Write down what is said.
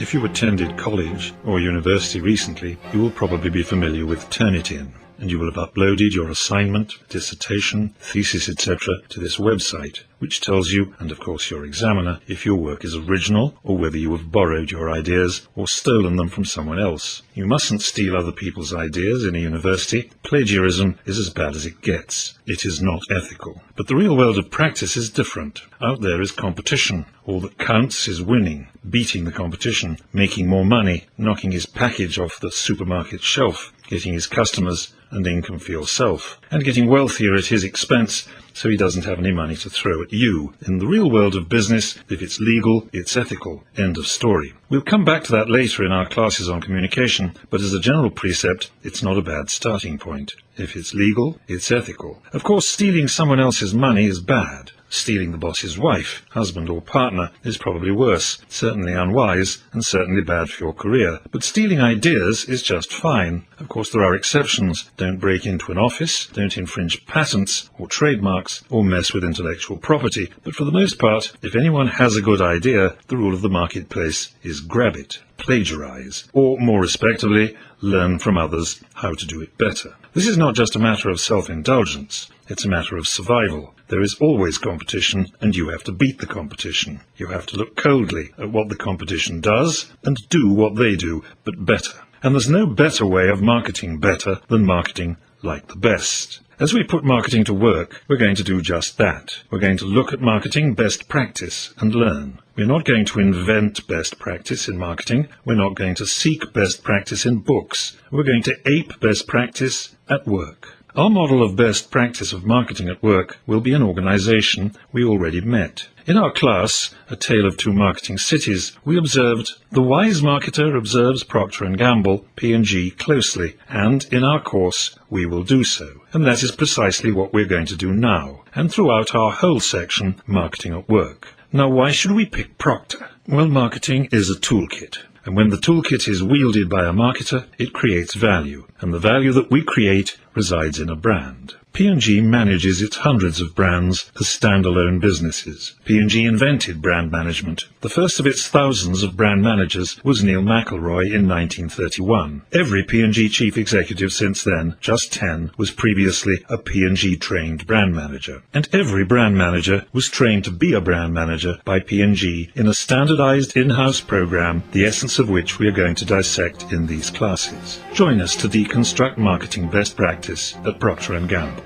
If you attended college or university recently, you will probably be familiar with Turnitin, and you will have uploaded your assignment, dissertation, thesis, etc. to this website, which tells you, and of course your examiner, if your work is original or whether you have borrowed your ideas or stolen them from someone else. You mustn't steal other people's ideas in a university. Plagiarism is as bad as it gets. It is not ethical. But the real world of practice is different. Out there is competition. All that counts is winning, beating the competition, making more money, knocking his package off the supermarket shelf, getting his customers and income for yourself, and getting wealthier at his expense so he doesn't have any money to throw at you. In the real world of business, if it's legal, it's ethical. End of story. We'll come back to that later in our classes on communication, but as a general precept, it's not a bad starting point. If it's legal, it's ethical. Of course, stealing someone else's money is bad. Stealing the boss's wife, husband or partner is probably worse, certainly unwise, and certainly bad for your career. But stealing ideas is just fine. Of course, there are exceptions. Don't break into an office, don't infringe patents or trademarks, or mess with intellectual property. But for the most part, if anyone has a good idea, the rule of the marketplace is grab it, plagiarize, or more respectively, learn from others how to do it better. This is not just a matter of self-indulgence, it's a matter of survival. There is always competition, and you have to beat the competition. You have to look coldly at what the competition does, and do what they do, but better. And there's no better way of marketing better than marketing like the best. As we put marketing to work, we're going to do just that. We're going to look at marketing best practice and learn. We're not going to invent best practice in marketing. We're not going to seek best practice in books. We're going to ape best practice at work. Our model of best practice of marketing at work will be an organization we already met. In our class, A Tale of Two Marketing Cities, we observed the wise marketer observes Procter & Gamble, P&G closely, and in our course we will do so. And that is precisely what we're going to do now, and throughout our whole section, Marketing at Work. Now, why should we pick Procter? Well, marketing is a toolkit. And when the toolkit is wielded by a marketer, it creates value. And the value that we create resides in a brand. P&G manages its hundreds of brands as standalone businesses. P&G invented brand management. The first of its thousands of brand managers was Neil McElroy in 1931. Every P&G chief executive since then, just 10, was previously a P&G trained brand manager. And every brand manager was trained to be a brand manager by P&G in a standardized in-house program, the essence of which we are going to dissect in these classes. Join us to deconstruct marketing best practice at Procter & Gamble.